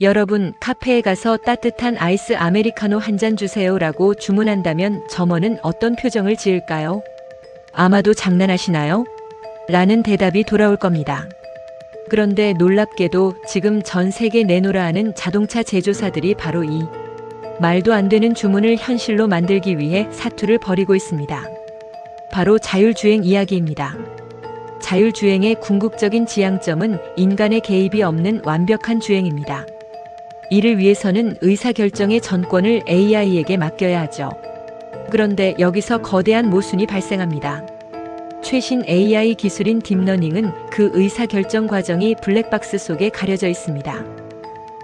여러분, 카페에 가서 따뜻한 아이스 아메리카노 한 잔 주세요 라고 주문한다면 점원은 어떤 표정을 지을까요? 아마도 장난하시나요? 라는 대답이 돌아올 겁니다. 그런데 놀랍게도 지금 전 세계 내노라 하는 자동차 제조사들이 바로 이 말도 안 되는 주문을 현실로 만들기 위해 사투를 벌이고 있습니다. 바로 자율주행 이야기입니다. 자율주행의 궁극적인 지향점은 인간의 개입이 없는 완벽한 주행입니다. 이를 위해서는 의사결정의 전권을 AI에게 맡겨야 하죠. 그런데 여기서 거대한 모순이 발생합니다. 최신 AI 기술인 딥러닝은 그 의사결정 과정이 블랙박스 속에 가려져 있습니다.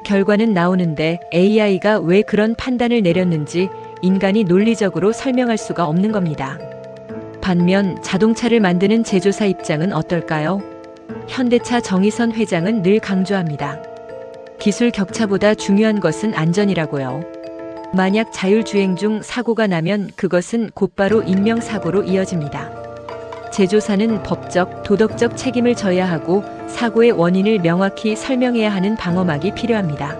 결과는 나오는데 AI가 왜 그런 판단을 내렸는지 인간이 논리적으로 설명할 수가 없는 겁니다. 반면 자동차를 만드는 제조사 입장은 어떨까요? 현대차 정의선 회장은 늘 강조합니다. 기술 격차보다 중요한 것은 안전이라고요. 만약 자율주행 중 사고가 나면 그것은 곧바로 인명사고로 이어집니다. 제조사는 법적, 도덕적 책임을 져야 하고 사고의 원인을 명확히 설명해야 하는 방어막이 필요합니다.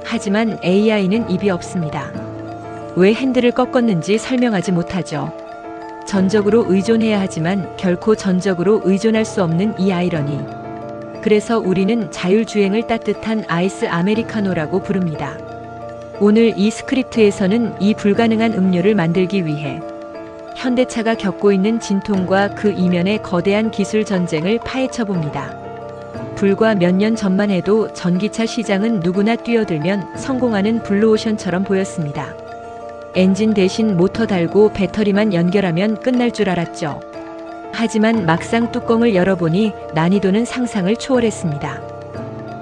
하지만 AI는 입이 없습니다. 왜 핸들을 꺾었는지 설명하지 못하죠. 전적으로 의존해야 하지만 결코 전적으로 의존할 수 없는 이 아이러니. 그래서 우리는 자율주행을 따뜻한 아이스 아메리카노라고 부릅니다. 오늘 이 스크립트에서는 이 불가능한 음료를 만들기 위해 현대차가 겪고 있는 진통과 그 이면의 거대한 기술 전쟁을 파헤쳐 봅니다. 불과 몇 년 전만 해도 전기차 시장은 누구나 뛰어들면 성공하는 블루오션처럼 보였습니다. 엔진 대신 모터 달고 배터리만 연결하면 끝날 줄 알았죠. 하지만 막상 뚜껑을 열어보니 난이도는 상상을 초월했습니다.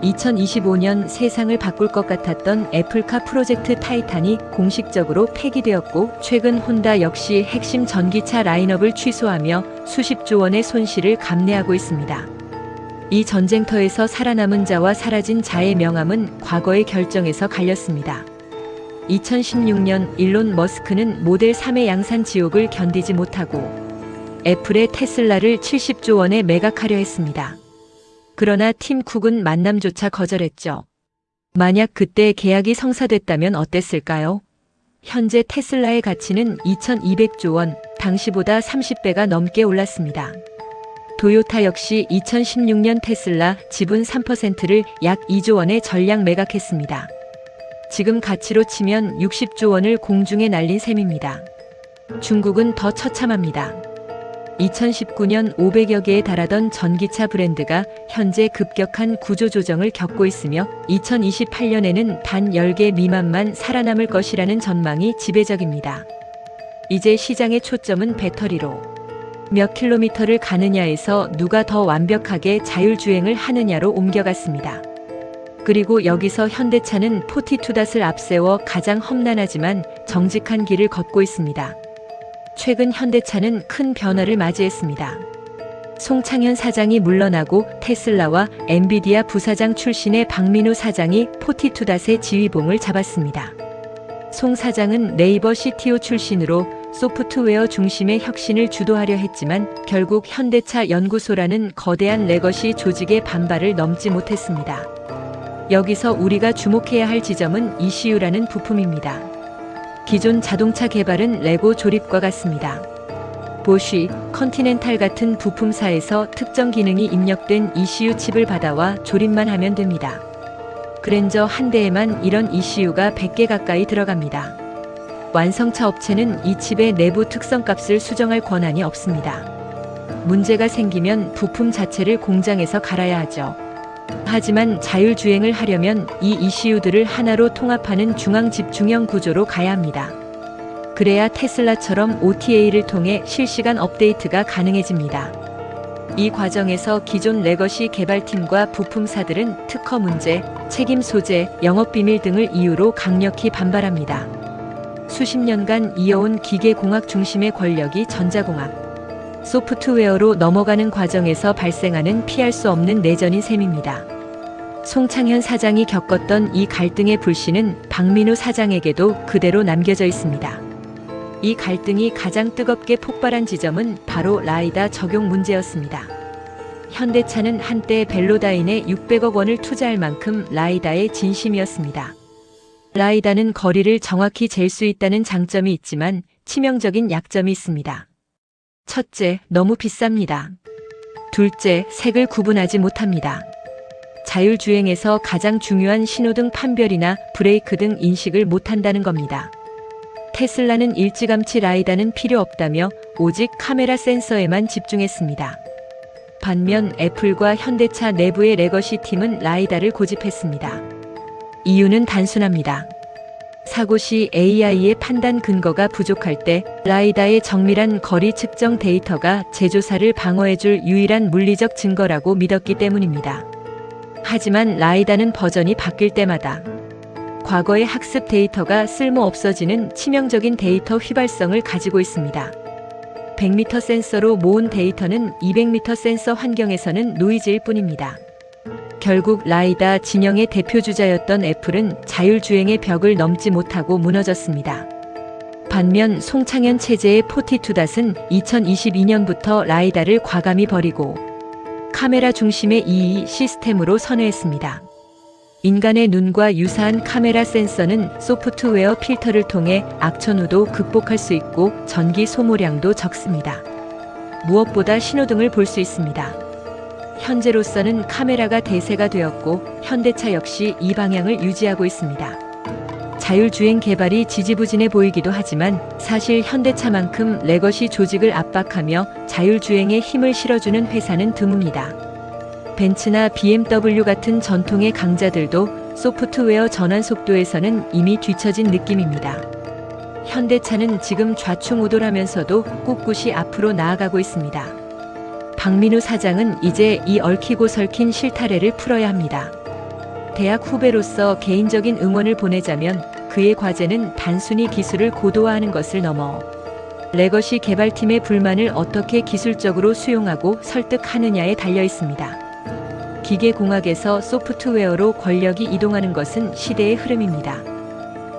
2025년 세상을 바꿀 것 같았던 애플카 프로젝트 타이탄이 공식적으로 폐기되었고 최근 혼다 역시 핵심 전기차 라인업을 취소하며 수십조 원의 손실을 감내하고 있습니다. 이 전쟁터에서 살아남은 자와 사라진 자의 명함은 과거의 결정에서 갈렸습니다. 2016년 일론 머스크는 모델 3의 양산 지옥을 견디지 못하고 애플의 테슬라를 70조 원에 매각하려 했습니다. 그러나 팀 쿡은 만남조차 거절했죠. 만약 그때 계약이 성사됐다면 어땠을까요? 현재 테슬라의 가치는 2200조 원, 당시보다 30배가 넘게 올랐습니다. 도요타 역시 2016년 테슬라 지분 3%를 약 2조 원에 전량 매각했습니다. 지금 가치로 치면 60조 원을 공중에 날린 셈입니다. 중국은 더 처참합니다. 2019년 500여 개에 달하던 전기차 브랜드가 현재 급격한 구조조정을 겪고 있으며 2028년에는 단 10개 미만만 살아남을 것이라는 전망이 지배적입니다. 이제 시장의 초점은 배터리로 몇 킬로미터를 가느냐에서 누가 더 완벽하게 자율주행을 하느냐로 옮겨갔습니다. 그리고 여기서 현대차는 42닷을 앞세워 가장 험난하지만 정직한 길을 걷고 있습니다. 최근 현대차는 큰 변화를 맞이했습니다. 송창현 사장이 물러나고 테슬라와 엔비디아 부사장 출신의 박민우 사장이 42닷의 지휘봉을 잡았습니다. 송 사장은 네이버 CTO 출신으로 소프트웨어 중심의 혁신을 주도하려 했지만 결국 현대차 연구소라는 거대한 레거시 조직의 반발을 넘지 못했습니다. 여기서 우리가 주목해야 할 지점은 ECU라는 부품입니다. 기존 자동차 개발은 레고 조립과 같습니다. 보쉬, 컨티넨탈 같은 부품사에서 특정 기능이 입력된 ECU 칩을 받아와 조립만 하면 됩니다. 그랜저 한 대에만 이런 ECU가 100개 가까이 들어갑니다. 완성차 업체는 이 칩의 내부 특성값을 수정할 권한이 없습니다. 문제가 생기면 부품 자체를 공장에서 갈아야 하죠. 하지만 자율주행을 하려면 이 ECU들을 하나로 통합하는 중앙 집중형 구조로 가야 합니다. 그래야 테슬라처럼 OTA를 통해 실시간 업데이트가 가능해집니다. 이 과정에서 기존 레거시 개발팀과 부품사들은 특허 문제, 책임 소재, 영업비밀 등을 이유로 강력히 반발합니다. 수십 년간 이어온 기계공학 중심의 권력이 전자공학, 소프트웨어로 넘어가는 과정에서 발생하는 피할 수 없는 내전인 셈입니다. 송창현 사장이 겪었던 이 갈등의 불씨는 박민우 사장에게도 그대로 남겨져 있습니다. 이 갈등이 가장 뜨겁게 폭발한 지점은 바로 라이다 적용 문제였습니다. 현대차는 한때 벨로다인에 600억 원을 투자할 만큼 라이다의 진심이었습니다. 라이다는 거리를 정확히 잴 수 있다는 장점이 있지만 치명적인 약점이 있습니다. 첫째, 너무 비쌉니다. 둘째, 색을 구분하지 못합니다. 자율주행에서 가장 중요한 신호등 판별이나 브레이크 등 인식을 못한다는 겁니다. 테슬라는 일찌감치 라이다는 필요 없다며 오직 카메라 센서에만 집중했습니다. 반면 애플과 현대차 내부의 레거시 팀은 라이다를 고집했습니다. 이유는 단순합니다. 사고 시 AI의 판단 근거가 부족할 때 라이다의 정밀한 거리 측정 데이터가 제조사를 방어해줄 유일한 물리적 증거라고 믿었기 때문입니다. 하지만 라이다는 버전이 바뀔 때마다 과거의 학습 데이터가 쓸모 없어지는 치명적인 데이터 휘발성을 가지고 있습니다. 100m 센서로 모은 데이터는 200m 센서 환경에서는 노이즈일 뿐입니다. 결국 라이다 진영의 대표주자였던 애플은 자율주행의 벽을 넘지 못하고 무너졌습니다. 반면 송창현 체제의 42닷은 2022년부터 라이다를 과감히 버리고 카메라 중심의 EE 시스템으로 선회했습니다. 인간의 눈과 유사한 카메라 센서는 소프트웨어 필터를 통해 악천후도 극복할 수 있고 전기 소모량도 적습니다. 무엇보다 신호등을 볼 수 있습니다. 현재로서는 카메라가 대세가 되었고 현대차 역시 이 방향을 유지하고 있습니다. 자율주행 개발이 지지부진해 보이기도 하지만 사실 현대차만큼 레거시 조직을 압박하며 자율주행에 힘을 실어주는 회사는 드뭅니다. 벤츠나 BMW 같은 전통의 강자들도 소프트웨어 전환 속도에서는 이미 뒤처진 느낌입니다. 현대차는 지금 좌충우돌하면서도 꿋꿋이 앞으로 나아가고 있습니다. 박민우 사장은 이제 이 얽히고 설킨 실타래를 풀어야 합니다. 대학 후배로서 개인적인 응원을 보내자면 그의 과제는 단순히 기술을 고도화하는 것을 넘어 레거시 개발팀의 불만을 어떻게 기술적으로 수용하고 설득하느냐에 달려 있습니다. 기계공학에서 소프트웨어로 권력이 이동하는 것은 시대의 흐름입니다.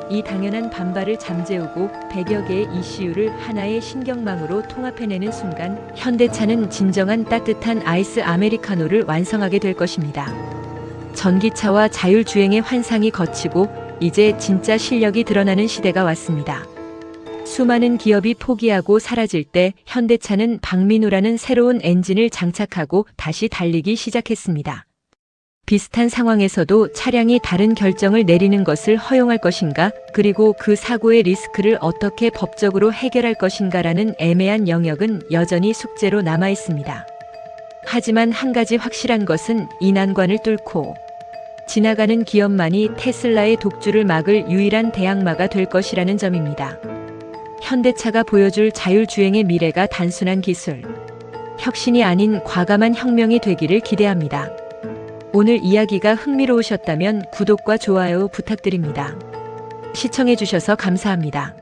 이 당연한 반발을 잠재우고 100여 개의 이슈를 하나의 신경망으로 통합해내는 순간 현대차는 진정한 따뜻한 아이스 아메리카노를 완성하게 될 것입니다. 전기차와 자율주행의 환상이 거치고 이제 진짜 실력이 드러나는 시대가 왔습니다. 수많은 기업이 포기하고 사라질 때 현대차는 박민우라는 새로운 엔진을 장착하고 다시 달리기 시작했습니다. 비슷한 상황에서도 차량이 다른 결정을 내리는 것을 허용할 것인가, 그리고 그 사고의 리스크를 어떻게 법적으로 해결할 것인가라는 애매한 영역은 여전히 숙제로 남아 있습니다. 하지만 한 가지 확실한 것은 이 난관을 뚫고 지나가는 기업만이 테슬라의 독주를 막을 유일한 대항마가 될 것이라는 점입니다. 현대차가 보여줄 자율주행의 미래가 단순한 기술, 혁신이 아닌 과감한 혁명이 되기를 기대합니다. 오늘 이야기가 흥미로우셨다면 구독과 좋아요 부탁드립니다. 시청해주셔서 감사합니다.